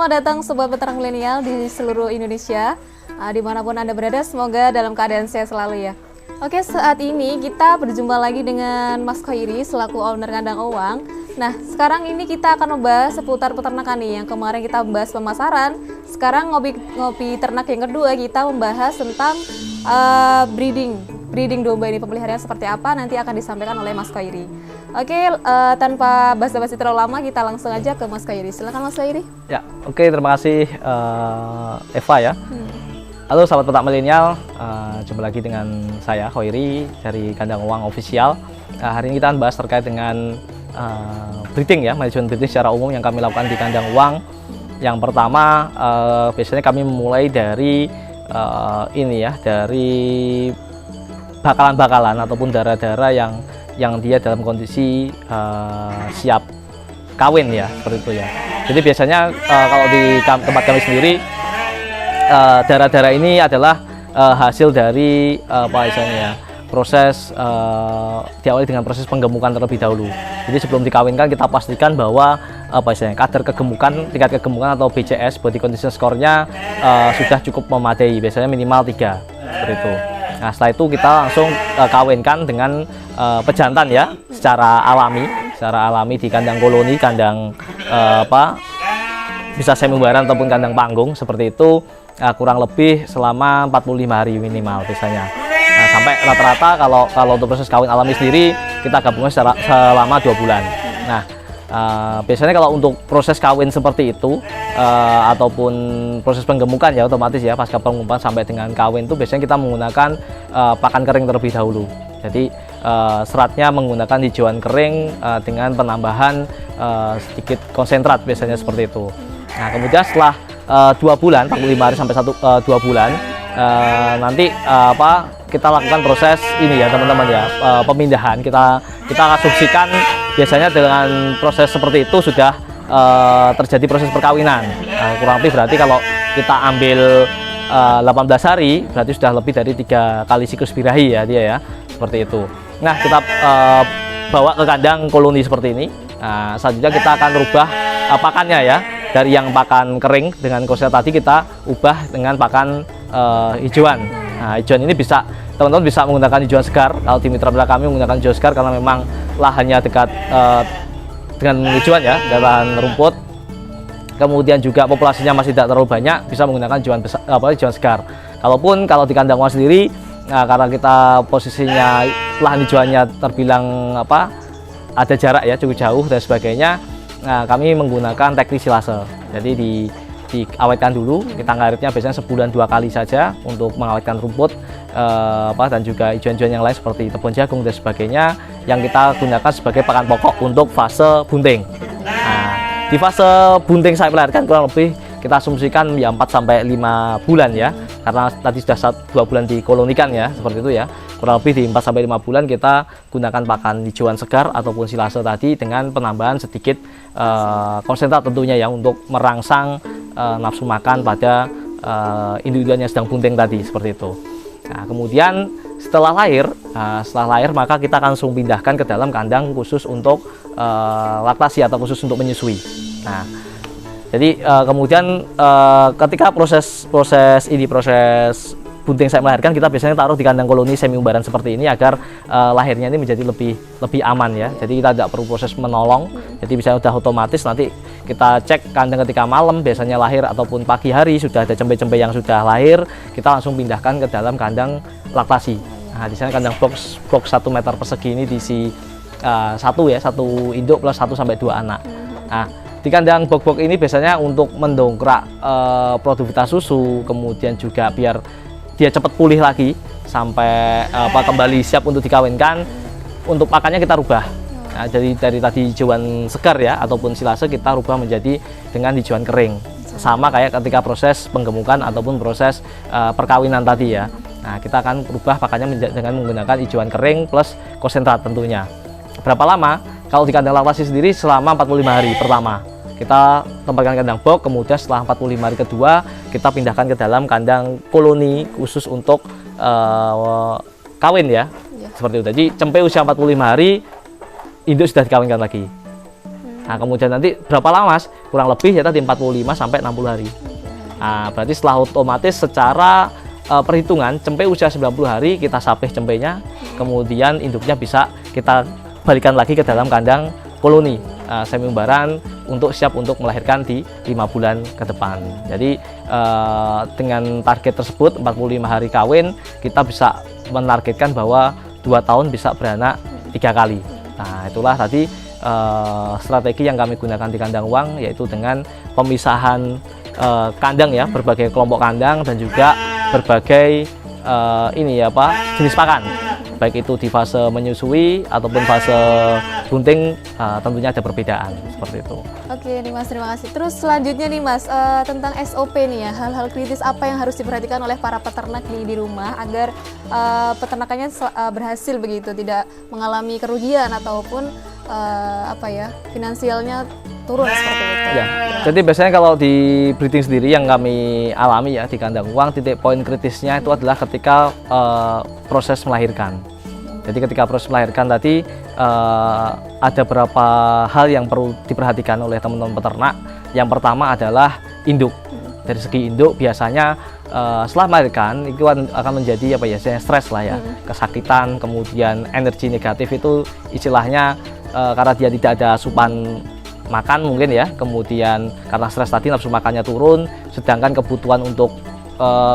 selamat datang Sobat Peternak Milenial di seluruh Indonesia. Dimanapun Anda berada, semoga dalam keadaan sehat selalu ya. Oke, saat ini kita berjumpa lagi dengan Mas Khairi selaku owner kandang Owang. Nah, sekarang ini kita akan membahas seputar peternakan nih. Yang kemarin kita membahas pemasaran, sekarang ngopi ternak yang kedua kita membahas tentang breeding domba ini, pemeliharaannya seperti apa nanti akan disampaikan oleh Mas Khairi. Oke, tanpa basa-basi terlalu lama kita langsung aja ke Mas Khairi. Silakan Mas Khairi. Ya, oke, terima kasih Eva ya. Halo sahabat peternak milenial, jumpa lagi dengan saya Khairi dari Kandang Owang Official. Hari ini kita akan bahas terkait dengan breeding ya, manajemen breeding secara umum yang kami lakukan di Kandang Owang. Yang pertama, biasanya kami memulai dari dari bakalan-bakalan ataupun darah-darah yang dia dalam kondisi siap kawin ya, seperti itu ya. Jadi biasanya kalau di tempat kami sendiri darah-darah ini adalah hasil dari proses diawali dengan proses penggemukan terlebih dahulu. Jadi sebelum dikawinkan kita pastikan bahwa kadar kegemukan, tingkat kegemukan atau BCS body condition score-nya sudah cukup memadai, biasanya minimal 3 seperti itu. Nah, setelah itu kita langsung kawinkan dengan pejantan ya, secara alami di kandang koloni, kandang bisa semi umbaran ataupun kandang panggung seperti itu, kurang lebih selama 45 hari minimal biasanya. Nah, sampai rata-rata kalau untuk proses kawin alami sendiri kita gabungkan selama 2 bulan. Nah, biasanya kalau untuk proses kawin seperti itu ataupun proses penggemukan ya, otomatis ya pasca pengumuman sampai dengan kawin itu biasanya kita menggunakan pakan kering terlebih dahulu. Jadi seratnya menggunakan hijauan kering dengan penambahan sedikit konsentrat biasanya seperti itu. Nah, kemudian setelah 2 bulan, 45 hari sampai 2 bulan nanti kita lakukan proses ini ya teman-teman ya, pemindahan. Kita asumsikan biasanya dengan proses seperti itu sudah terjadi proses perkawinan. Kurang lebih berarti kalau kita ambil 18 hari berarti sudah lebih dari 3 kali siklus birahi ya dia ya, seperti itu. Nah, kita bawa ke kandang koloni seperti ini. Nah, selanjutnya kita akan rubah pakannya ya, dari yang pakan kering dengan koset tadi kita ubah dengan pakan hijauan. Nah, hijauan ini bisa teman-teman bisa menggunakan hijauan segar. Kalau di mitra kami menggunakan hijauan segar karena memang lahannya dekat dengan hijauan ya, lahan rumput. Kemudian juga populasinya masih tidak terlalu banyak, bisa menggunakan hijauan segar. Kalau di kandang Owang sendiri, karena kita posisinya lahan hijauannya terbilang ada jarak ya cukup jauh dan sebagainya. Nah, kami menggunakan teknik silase. Jadi diawetkan dulu, kita ngaritnya biasanya sebulan 2 kali saja untuk mengawetkan rumput dan juga hijauan-hijauan yang lain seperti tepung jagung dan sebagainya yang kita gunakan sebagai pakan pokok untuk fase bunting. Nah, di fase bunting saya melahirkan kurang lebih kita asumsikan ya 4-5 bulan ya, karena tadi sudah 2 bulan dikolonikan ya, seperti itu ya. Kurang lebih di 4-5 bulan kita gunakan pakan hijauan segar ataupun silase tadi dengan penambahan sedikit konsentrat tentunya ya, untuk merangsang nafsu makan pada individunya sedang bunting tadi, seperti itu. Nah, kemudian setelah lahir maka kita akan langsung pindahkan ke dalam kandang khusus untuk laktasi atau khusus untuk menyusui. Nah, jadi kemudian ketika proses bunting saya melahirkan, kita biasanya taruh di kandang koloni semi umbaran seperti ini agar lahirnya ini menjadi lebih aman ya. Jadi kita tidak perlu proses menolong. Jadi bisa sudah otomatis nanti kita cek kandang ketika malam biasanya lahir ataupun pagi hari sudah ada cempe-cempe yang sudah lahir, kita langsung pindahkan ke dalam kandang laktasi. Nah, di sana kandang box 1 meter persegi ini diisi satu induk plus 1-2 anak. Nah, di kandang box ini biasanya untuk mendongkrak produktivitas susu, kemudian juga biar dia cepat pulih lagi sampai kembali siap untuk dikawinkan. Untuk pakannya kita rubah. Nah, jadi dari tadi hijauan segar ya ataupun silase kita rubah menjadi dengan hijauan kering. Sama kayak ketika proses penggemukan ataupun proses perkawinan tadi ya. Nah, kita akan rubah pakannya dengan menggunakan hijauan kering plus konsentrat tentunya. Berapa lama? Kalau di kandang laktasi sendiri selama 45 hari pertama. Kita tempatkan kandang box, kemudian setelah 45 hari kedua kita pindahkan ke dalam kandang koloni khusus untuk kawin ya. Seperti itu. Jadi cempe usia 45 hari induk sudah dikawinkan lagi. Nah, kemudian nanti berapa lama Mas? Kurang lebih ya tadi 45 sampai 60 hari. Nah, berarti setelah otomatis secara perhitungan cempe usia 90 hari kita sapih cempenya, kemudian induknya bisa kita balikan lagi ke dalam kandang koloni semi umbaran untuk siap untuk melahirkan di 5 bulan ke depan. Jadi dengan target tersebut 45 hari kawin, kita bisa menargetkan bahwa 2 tahun bisa beranak 3 kali. Nah, itulah tadi strategi yang kami gunakan di kandang uang, yaitu dengan pemisahan kandang ya, berbagai kelompok kandang dan juga berbagai jenis pakan, baik itu di fase menyusui ataupun fase bunting, tentunya ada perbedaan seperti itu. Oke nih Mas, terima kasih. Terus selanjutnya nih Mas, tentang SOP nih ya, hal-hal kritis apa yang harus diperhatikan oleh para peternak di rumah agar peternakannya berhasil begitu, tidak mengalami kerugian ataupun finansialnya turun seperti itu. Ya. Jadi biasanya kalau di breeding sendiri yang kami alami ya di kandang uang, titik poin kritisnya itu adalah ketika proses melahirkan. Jadi ketika proses melahirkan tadi ada beberapa hal yang perlu diperhatikan oleh teman-teman peternak. Yang pertama adalah induk. Dari segi induk biasanya setelah melahirkan itu akan menjadi stres lah ya, kesakitan, kemudian energi negatif itu istilahnya karena dia tidak ada asupan makan mungkin ya, kemudian karena stres tadi nafsu makannya turun, sedangkan kebutuhan untuk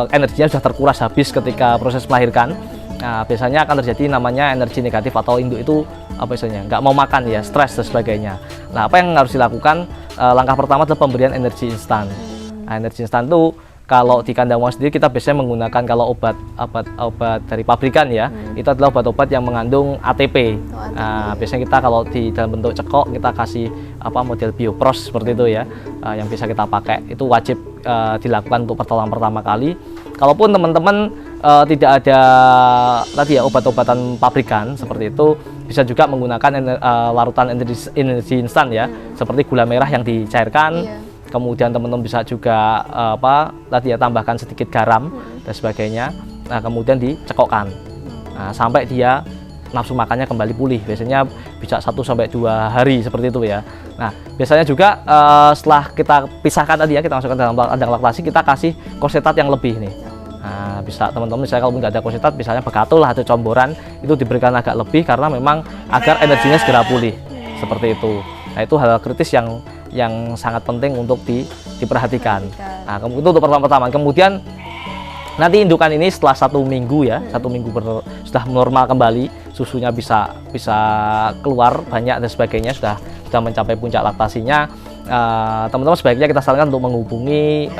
energinya sudah terkuras habis ketika proses melahirkan. Nah, biasanya akan terjadi namanya energi negatif atau induk itu nggak mau makan ya, stres dan sebagainya. Nah, apa yang harus dilakukan? Langkah pertama adalah pemberian energi instan. Nah, energi instan itu kalau di kandang uang sendiri kita biasanya menggunakan kalau obat dari pabrikan ya, itu adalah obat-obat yang mengandung ATP. Nah, biasanya kita kalau di dalam bentuk cekok kita kasih model biopros seperti itu ya, yang bisa kita pakai. Itu wajib dilakukan untuk pertolongan pertama kali. Kalaupun teman-teman tidak ada tadi ya obat-obatan pabrikan seperti itu, bisa juga menggunakan larutan energi instan ya, seperti gula merah yang dicairkan. Kemudian teman-teman bisa juga tambahkan sedikit garam dan sebagainya. Nah, kemudian dicekokkan sampai dia nafsu makannya kembali pulih. Biasanya bisa 1-2 hari seperti itu ya. Nah, biasanya juga setelah kita pisahkan tadi ya, kita masukkan dalam kandang laktasi, kita kasih kosetat yang lebih nih. Nah, bisa teman-teman misalnya kalau nggak ada kosetat, misalnya begatul atau comboran, itu diberikan agak lebih karena memang agar energinya segera pulih seperti itu. Nah, itu hal kritis yang sangat penting untuk diperhatikan. Nah, itu untuk pertama-tama. Kemudian nanti indukan ini setelah 1 minggu ya, 1 minggu sudah normal kembali, susunya bisa keluar banyak dan sebagainya, sudah mencapai puncak laktasinya. Teman-teman sebaiknya kita sarankan untuk menghubungi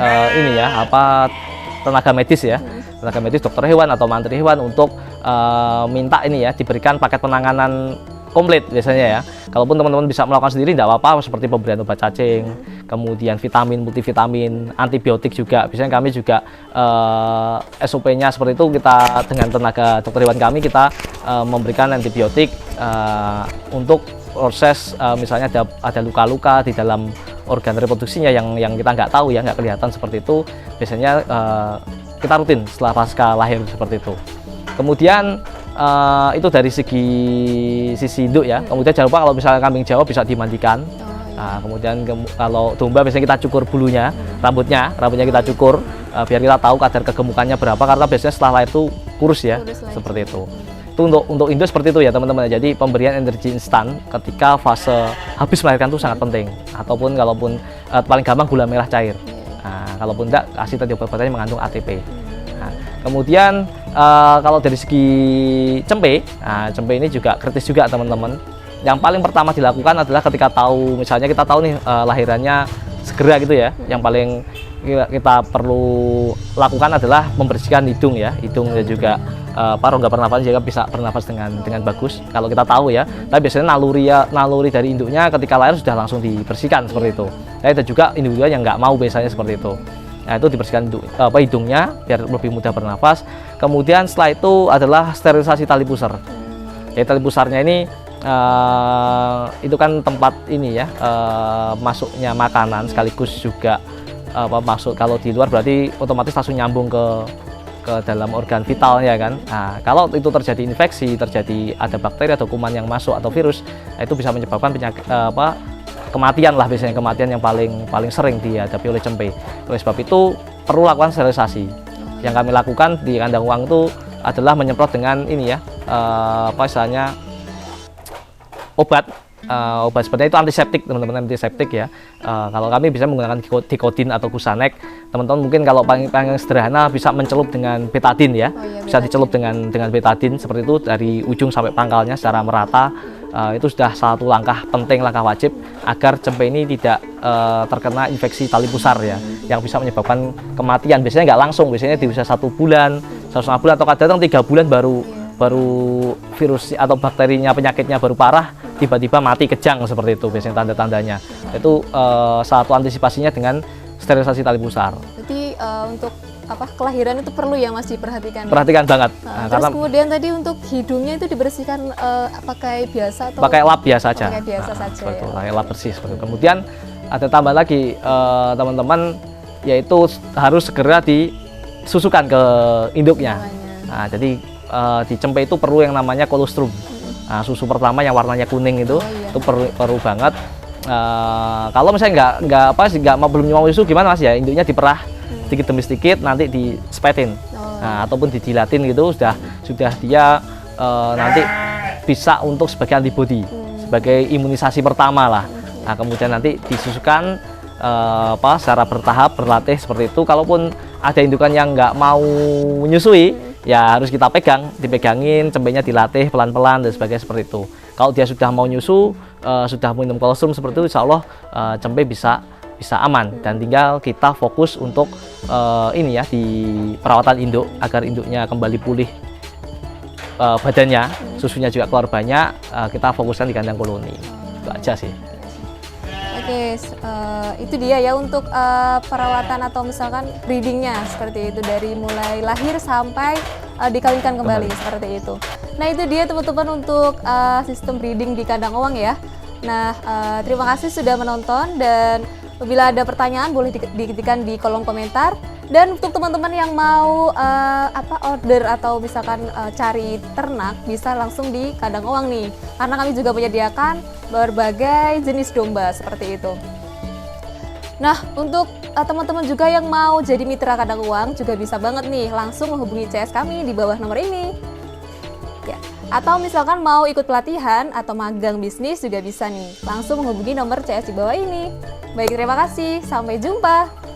tenaga medis ya, tenaga medis, dokter hewan atau mantri hewan untuk minta diberikan paket penanganan komplit biasanya ya. Kalaupun teman-teman bisa melakukan sendiri tidak apa-apa, seperti pemberian obat cacing, kemudian vitamin, multivitamin, antibiotik juga. Biasanya kami juga SOP-nya seperti itu, kita dengan tenaga dokter hewan kami kita memberikan antibiotik untuk proses misalnya ada luka-luka di dalam organ reproduksinya yang kita nggak tahu ya, nggak kelihatan seperti itu. Biasanya kita rutin setelah pasca lahir seperti itu. Kemudian itu dari sisi induk ya. Kemudian jangan lupa kalau misalnya kambing Jawa bisa dimandikan. Nah, kemudian kalau domba biasanya kita cukur bulunya, rambutnya kita cukur biar kita tahu kadar kegemukannya berapa, karena biasanya setelah lahir itu kurus ya, seperti itu. Itu untuk induk seperti itu ya teman-teman. Jadi pemberian energi instan ketika fase habis melahirkan itu sangat penting. Ataupun kalaupun paling gampang gula merah cair. Nah, kalaupun enggak, kasih tadi obat-obatnya mengandung ATP. Nah, kemudian kalau dari segi cempe, cempe ini juga kritis juga teman-teman. Yang paling pertama dilakukan adalah ketika tahu, misalnya kita tahu nih lahirannya segera gitu ya. Yang paling kita perlu lakukan adalah membersihkan hidung ya, hidung dan juga rongga pernafasan juga bisa bernafas dengan bagus kalau kita tahu ya. Tapi biasanya naluri dari induknya ketika lahir sudah langsung dibersihkan seperti itu. Nah, ada juga induk yang nggak mau biasanya seperti itu. Nah, itu dibersihkan hidungnya biar lebih mudah bernafas. Kemudian setelah itu adalah sterilisasi tali pusar. Jadi tali pusarnya ini itu kan tempat ini ya, masuknya makanan sekaligus juga masuk, kalau di luar berarti otomatis langsung nyambung ke dalam organ vitalnya kan. Nah, kalau itu terjadi infeksi, terjadi ada bakteri atau kuman yang masuk atau virus, nah itu bisa menyebabkan penyakit kematian lah, biasanya kematian yang paling sering dihadapi oleh cempe. Oleh sebab itu perlu lakukan sterilisasi. Yang kami lakukan di kandang uang itu adalah menyemprot dengan ini ya, apa istilahnya, obat seperti itu, antiseptik teman-teman, antiseptik ya. Kalau kami bisa menggunakan Dikodin atau Kusanek. Teman-teman mungkin kalau paling sederhana bisa mencelup dengan betadin ya. Bisa dicelup dengan betadin seperti itu dari ujung sampai pangkalnya secara merata. Itu sudah satu langkah penting, langkah wajib agar cempe ini tidak terkena infeksi tali pusar ya, yang bisa menyebabkan kematian. Biasanya nggak langsung, biasanya di usia 1 bulan, 1,5 bulan, atau kadang 3 bulan baru virus atau bakterinya, penyakitnya baru parah, tiba-tiba mati kejang seperti itu biasanya tanda-tandanya. Itu satu antisipasinya dengan sterilisasi tali pusar. Jadi untuk kelahiran itu perlu ya Mas diperhatikan. Perhatikan banget. Terus Karena kemudian tadi untuk hidungnya itu dibersihkan pakai biasa atau pakai lap biasa aja. Pakai biasa saja. Betul, pakai lap bersih seperti itu. Kemudian ada tambah lagi teman-teman, yaitu harus segera disusukan ke induknya. Nah, jadi di cempe itu perlu yang namanya kolostrum. Nah, susu pertama yang warnanya kuning itu itu perlu banget. Kalau misalnya belum mau susu gimana Mas ya, induknya diperah sedikit demi sedikit, nanti dispetin, ataupun didilatin gitu, sudah dia nanti bisa untuk sebagai antibody, sebagai imunisasi pertama lah. Nah, kemudian nanti disusukan secara bertahap, berlatih seperti itu. Kalaupun ada indukan yang nggak mau menyusui, ya harus kita dipegangin, cempenya dilatih pelan-pelan dan sebagainya seperti itu. Kalau dia sudah mau nyusu, sudah minum kolostrum seperti itu, insya Allah cempe bisa aman, dan tinggal kita fokus untuk ini ya, di perawatan induk agar induknya kembali pulih badannya, susunya juga keluar banyak. Kita fokuskan di kandang koloni, itu aja sih. Oke, itu dia ya untuk perawatan atau misalkan breedingnya seperti itu, dari mulai lahir sampai dikawinkan kembali seperti itu. Nah, itu dia teman-teman untuk sistem breeding di kandang uang ya. Nah, terima kasih sudah menonton, dan apabila ada pertanyaan boleh diketikkan di kolom komentar. Dan untuk teman-teman yang mau order atau misalkan cari ternak, bisa langsung di kandang uang nih, karena kami juga menyediakan berbagai jenis domba seperti itu. Nah, untuk teman-teman juga yang mau jadi mitra kandang uang juga bisa banget nih langsung menghubungi CS kami di bawah nomor ini ya. Atau misalkan mau ikut pelatihan atau magang bisnis juga bisa nih, langsung menghubungi nomor CS di bawah ini. Baik, terima kasih, sampai jumpa.